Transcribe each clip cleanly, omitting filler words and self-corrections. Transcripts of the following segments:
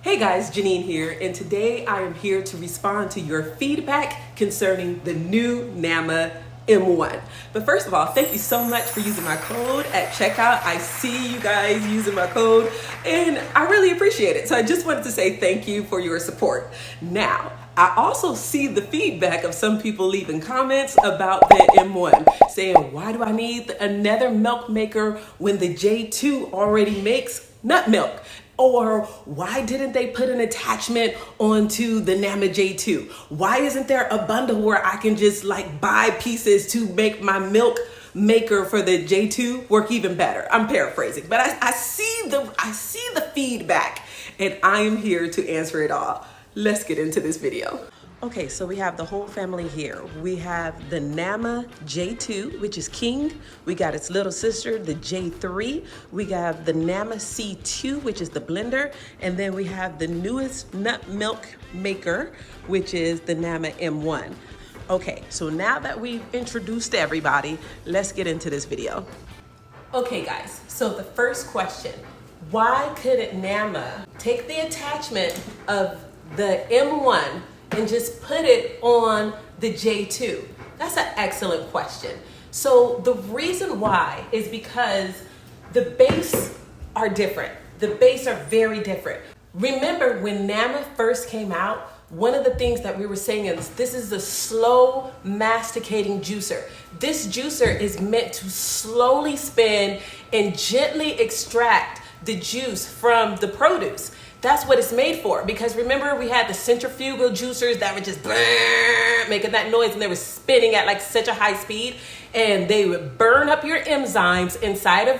Hey guys, Janine here, and today I am here to respond to your feedback concerning the new Nama M1. But first of all, thank you so much for using my code at checkout. I see you guys using my code and I really appreciate it. So I just wanted to say thank you for your support. Now, I also see the feedback of some people leaving comments about the M1 saying, why do I need another milk maker when the J2 already makes nut milk? Or why didn't they put an attachment onto the Nama J2? Why isn't there a bundle where I can just buy pieces to make my milk maker for the J2 work even better? I'm paraphrasing, but I see the feedback and I am here to answer it all. Let's get into this video. Okay, so we have the whole family here. We have the Nama J2, which is king. We got its little sister, the J3. We got the Nama C2, which is the blender. And then we have the newest nut milk maker, which is the Nama M1. Okay, so now that we've introduced everybody, let's get into this video. Okay guys, so the first question, why couldn't Nama take the attachment of the M1 and just put it on the J2? That's an excellent question. So the reason why is because the base are different. The base are very different. Remember when Nama first came out, one of the things that we were saying is this is a slow masticating juicer. This juicer is meant to slowly spin and gently extract the juice from the produce. That's what it's made for, because remember we had the centrifugal juicers that were just making that noise and they were spinning at such a high speed, and they would burn up your enzymes inside of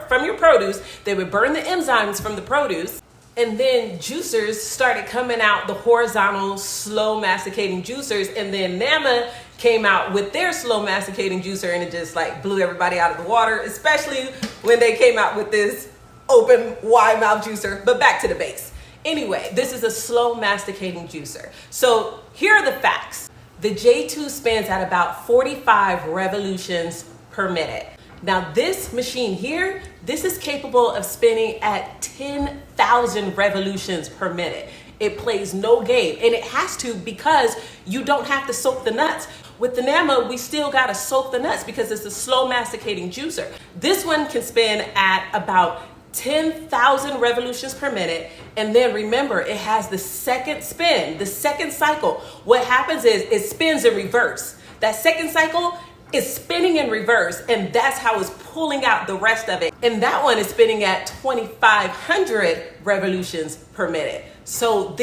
from your produce. They would burn the enzymes from the produce, and then juicers started coming out, the horizontal slow masticating juicers, and then Nama came out with their slow masticating juicer and it just blew everybody out of the water, especially when they came out with this open wide mouth juicer. But back to the base. Anyway, this is a slow masticating juicer. So here are the facts. The J2 spins at about 45 revolutions per minute. Now this machine here, this is capable of spinning at 10,000 revolutions per minute. It plays no game, and it has to because you don't have to soak the nuts. With the Nama, we still gotta soak the nuts because it's a slow masticating juicer. This one can spin at about 10,000 revolutions per minute. And then remember, it has the second spin, the second cycle. What happens is it spins in reverse. That second cycle is spinning in reverse, and that's how it's pulling out the rest of it. And that one is spinning at 2,500 revolutions per minute. So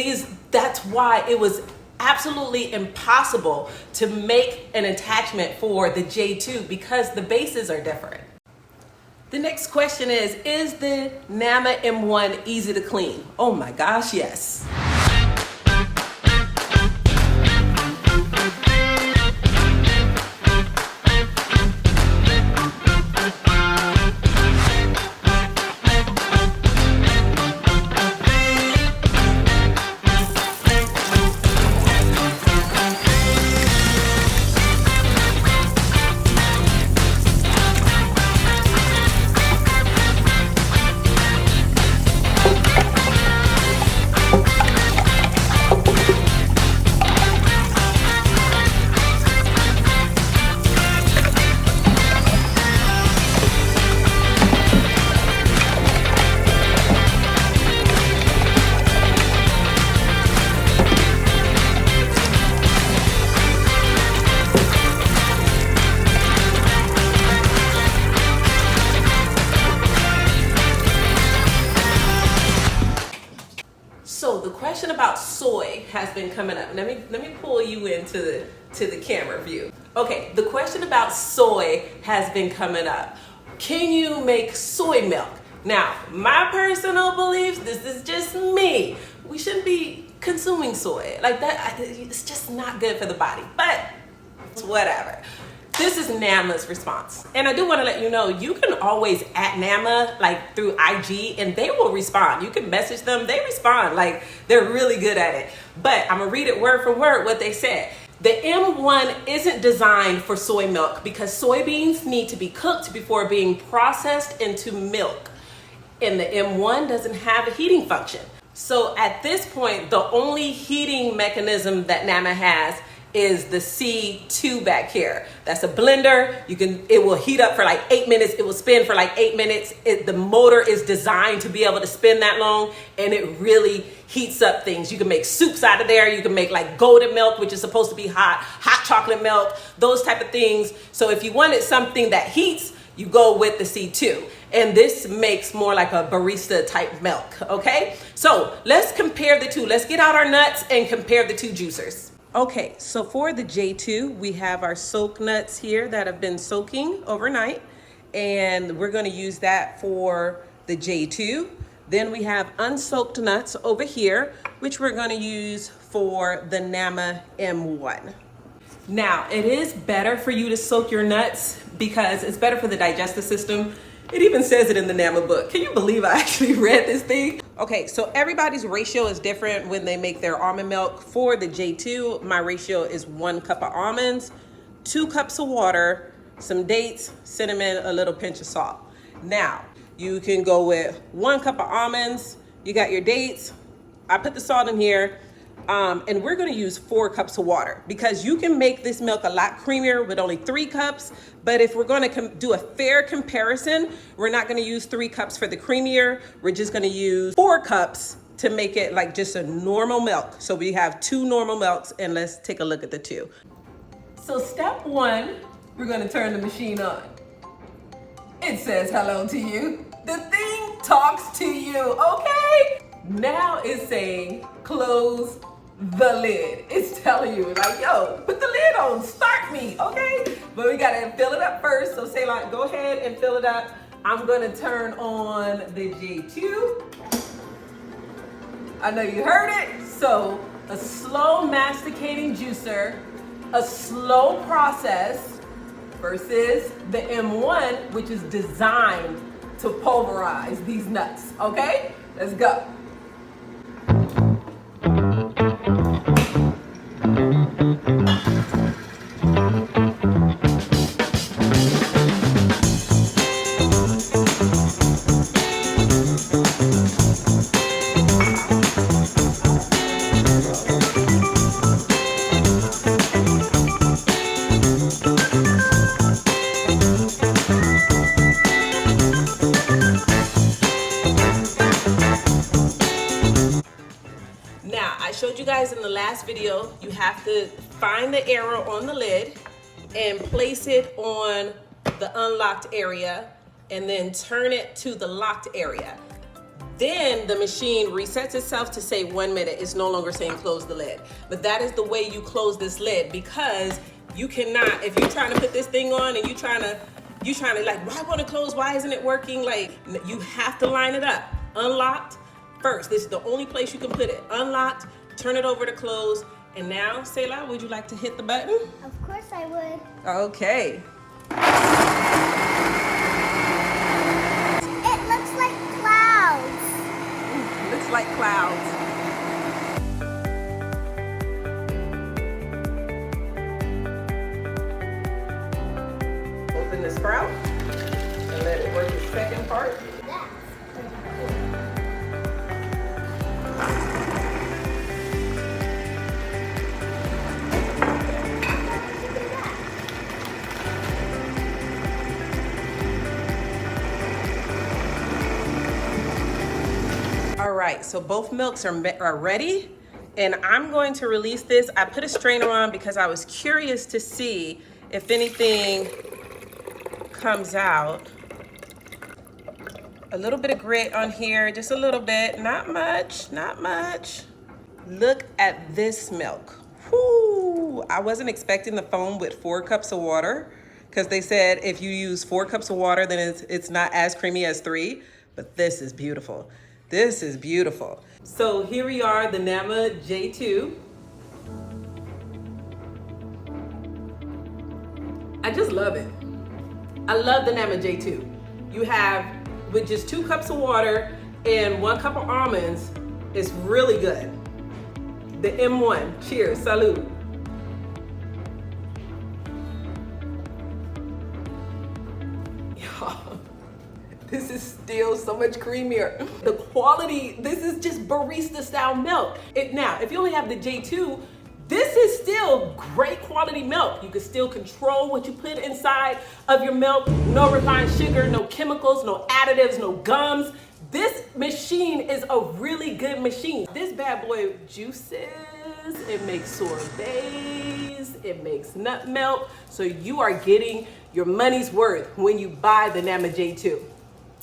that's why it was absolutely impossible to make an attachment for the J2 because the bases are different. The next question is the Nama M1 easy to clean? Oh my gosh, yes. So the question about soy has been coming up. Let me pull you into the camera view. Okay, the question about soy has been coming up. Can you make soy milk? Now, my personal beliefs, this is just me. We shouldn't be consuming soy like that. It's just not good for the body, but whatever. This is Nama's response. And I do want to let you know, you can always at Nama, through IG, and they will respond. You can message them, they respond. They're really good at it. But I'm gonna read it word for word what they said. The M1 isn't designed for soy milk because soybeans need to be cooked before being processed into milk. And the M1 doesn't have a heating function. So at this point, the only heating mechanism that Nama has is the C2 back here. That's a blender. It will heat up for like 8 minutes. It will spin for like 8 minutes. The motor is designed to be able to spin that long, and it really heats up things. You can make soups out of there. You can make like golden milk, which is supposed to be hot chocolate milk, those type of things. So if you wanted something that heats, you go with the C2. And this makes more like a barista type milk, okay? So let's compare the two. Let's get out our nuts and compare the two juicers. Okay, so for the J2, we have our soak nuts here that have been soaking overnight, and we're gonna use that for the J2. Then we have unsoaked nuts over here, which we're gonna use for the Nama M1. Now, it is better for you to soak your nuts because it's better for the digestive system. It even says it in the Nama book. Can you believe I actually read this thing? Okay, so everybody's ratio is different when they make their almond milk. For the J2, my ratio is 1 cup of almonds, 2 cups of water, some dates, cinnamon, a little pinch of salt. Now, you can go with 1 cup of almonds, you got your dates, I put the salt in here, and we're gonna use 4 cups of water because you can make this milk a lot creamier with only 3 cups. But if we're gonna do a fair comparison, we're not gonna use 3 cups for the creamier. We're just gonna use 4 cups to make it like just a normal milk. So we have 2 normal milks, and let's take a look at the 2. So step 1, we're gonna turn the machine on. It says hello to you. The thing talks to you, okay? Now it's saying close the lid. It's telling you like, yo, put the lid on, start me, okay? But we gotta fill it up first. So say like, go ahead and fill it up. I'm gonna turn on the J2. I know you heard it. So a slow masticating juicer, a slow process versus the M1, which is designed to pulverize these nuts, okay? Let's go. Showed you guys in the last video, you have to find the arrow on the lid and place it on the unlocked area and then turn it to the locked area. Then the machine resets itself to say 1 minute. It's no longer saying close the lid. But that is the way you close this lid, because you cannot, if you're trying to put this thing on and you're trying to like, why won't it close? Why isn't it working? Like, you have to line it up. Unlocked first. This is the only place you can put it. Unlocked. Turn it over to close. And now, Selah, would you like to hit the button? Of course I would. Okay. It looks like clouds. Looks like clouds. Open the sprout and let it work the second part. All right, so both milks are ready, and I'm going to release this. I put a strainer on because I was curious to see if anything comes out. A little bit of grit on here, just a little bit, not much, not much. Look at this milk. Whoo! I wasn't expecting the foam with 4 cups of water, because they said if you use 4 cups of water, then it's not as creamy as 3, but this is beautiful. This is beautiful. So here we are, the Nama J2. I just love it. I love the Nama J2. You have, with just 2 cups of water and 1 cup of almonds, it's really good. The M1, cheers, salud. This is still so much creamier. The quality, this is just barista style milk. Now, if you only have the J2, this is still great quality milk. You can still control what you put inside of your milk. No refined sugar, no chemicals, no additives, no gums. This machine is a really good machine. This bad boy juices, it makes sorbets, it makes nut milk. So you are getting your money's worth when you buy the Nama J2.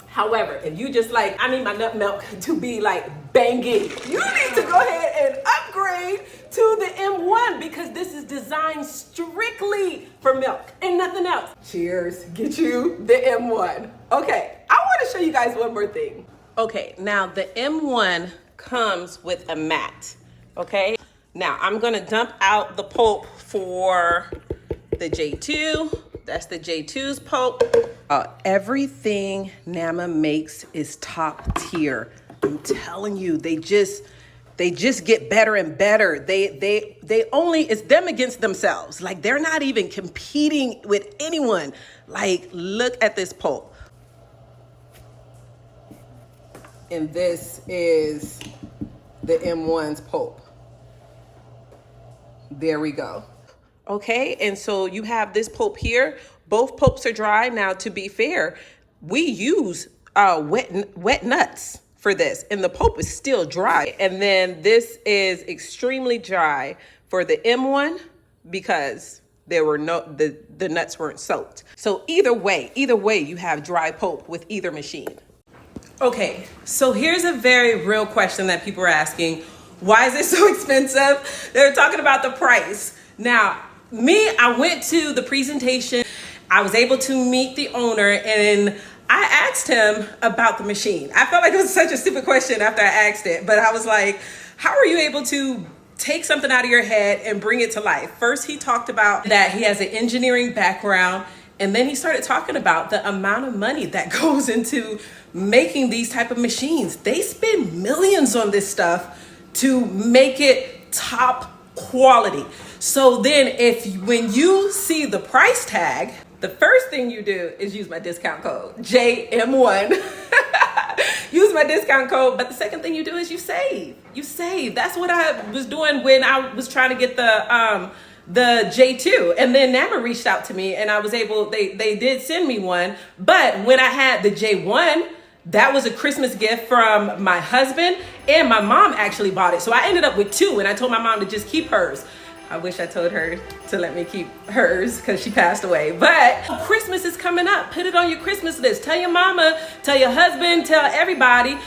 However, if you just like, I need my nut milk to be like banging, you need to go ahead and upgrade to the M1 because this is designed strictly for milk and nothing else. Cheers, get you the M1. Okay, I want to show you guys one more thing. Okay, now the M1 comes with a mat, okay? Now I'm gonna dump out the pulp for the J2. That's the J2's pulp. Everything Nama makes is top tier. I'm telling you, they just get better and better. They only, it's them against themselves. Like they're not even competing with anyone. Like, look at this pulp. And this is the M1's pulp. There we go. Okay, and so you have this pulp here. Both pulps are dry. Now, to be fair, we use wet nuts for this, and the pulp is still dry. And then this is extremely dry for the M1 because there were the nuts weren't soaked. So either way, you have dry pulp with either machine. Okay, so here's a very real question that people are asking. Why is it so expensive? They're talking about the price. Now, I went to the presentation. I was able to meet the owner and I asked him about the machine. I felt like it was such a stupid question after I asked it, but I was like, how are you able to take something out of your head and bring it to life? First, he talked about that he has an engineering background, and then he started talking about the amount of money that goes into making these type of machines. They spend millions on this stuff to make it top quality. So then when you see the price tag, the first thing you do is use my discount code, JM1. Use my discount code. But the second thing you do is you save. That's what I was doing when I was trying to get the J2. And then Nama reached out to me and I was able, they did send me one. But when I had the J1, that was a Christmas gift from my husband, and my mom actually bought it. So I ended up with two, and I told my mom to just keep hers. I wish I told her to let me keep hers because she passed away. But Christmas is coming up. Put it on your Christmas list. Tell your mama, tell your husband, tell everybody.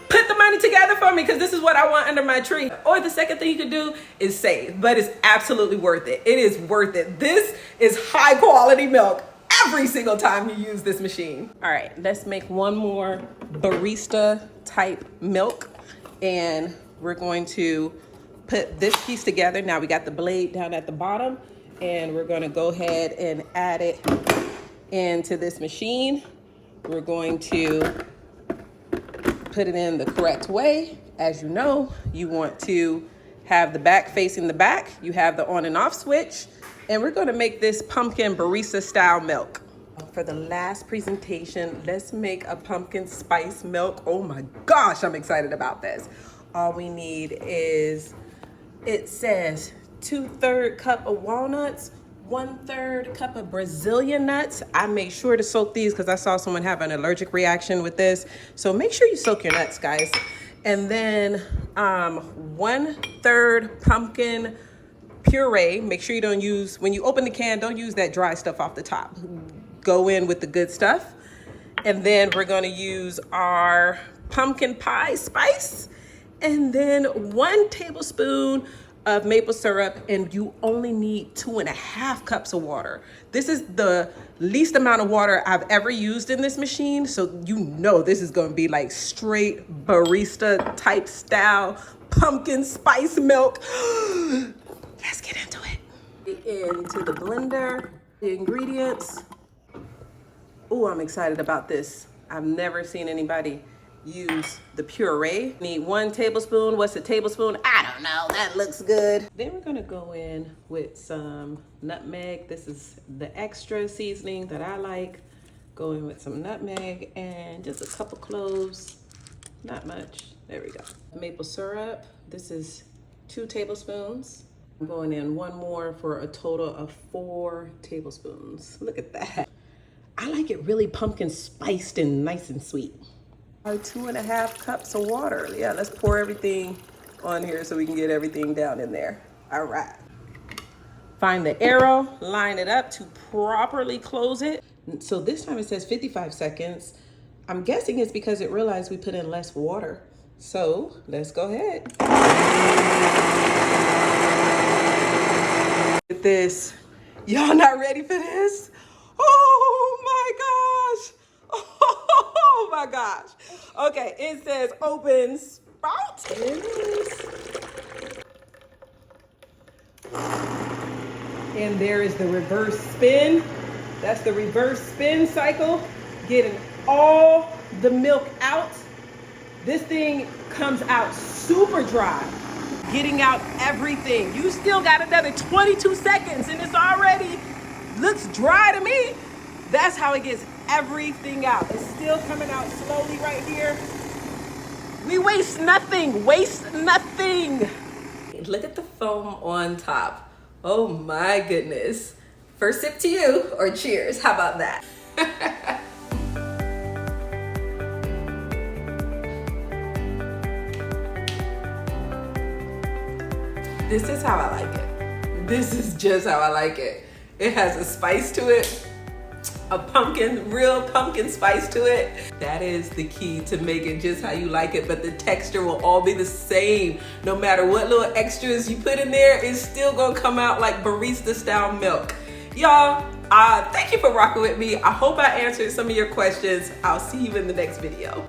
Put the money together for me because this is what I want under my tree. Or the second thing you can do is save, but it's absolutely worth it. It is worth it. This is high quality milk every single time you use this machine. All right, let's make one more barista type milk, and we're going to put this piece together. Now we got the blade down at the bottom, and we're going to go ahead and add it into this machine. We're going to put it in the correct way. As you know, you want to have the back facing the back. You have the on and off switch. And we're gonna make this pumpkin barista style milk. For the last presentation, let's make a pumpkin spice milk. Oh my gosh, I'm excited about this. All we need is, it says 2/3 cup of walnuts, 1/3 cup of Brazilian nuts. I made sure to soak these because I saw someone have an allergic reaction with this. So make sure you soak your nuts, guys. And then 1/3 pumpkin puree. Make sure you don't use, when you open the can, don't use that dry stuff off the top. Go in with the good stuff. And then we're gonna use our pumpkin pie spice, and then 1 tablespoon of maple syrup, and you only need 2.5 cups of water. This is the least amount of water I've ever used in this machine, so you know this is gonna be like straight barista type style pumpkin spice milk. Let's get into it. Into the blender, the ingredients. Oh, I'm excited about this. I've never seen anybody use the puree. Need 1 tablespoon. What's a tablespoon? I don't know. That looks good. Then we're gonna go in with some nutmeg. This is the extra seasoning that I like. Go in with some nutmeg and just a couple cloves, not much. There we go. Maple syrup, this is 2 tablespoons. I'm going in 1 more for a total of 4 tablespoons. Look at that. I like it really pumpkin spiced and nice and sweet. 2.5 cups of water. Yeah, let's pour everything on here so we can get everything down in there. All right. Find the arrow, line it up to properly close it. So this time it says 55 seconds. I'm guessing it's because it realized we put in less water. So let's go ahead. Look at this. Y'all not ready for this? Oh my gosh. Oh my gosh. Okay, it says open spout. There it is. And there is the reverse spin. That's the reverse spin cycle, getting all the milk out. This thing comes out super dry, getting out everything. You still got another 22 seconds and it's already looks dry to me. That's how it gets everything out. It's still coming out slowly right here. We waste nothing, waste nothing. Look at the foam on top. Oh my goodness. First sip to you, or cheers, how about that? This is how I like it. This is just how I like it. It has a spice to it, a pumpkin, real pumpkin spice to it. That is the key to make it just how you like it, but the texture will all be the same. No matter what little extras you put in there, it's still gonna come out like barista style milk. Y'all, thank you for rocking with me. I hope I answered some of your questions. I'll see you in the next video.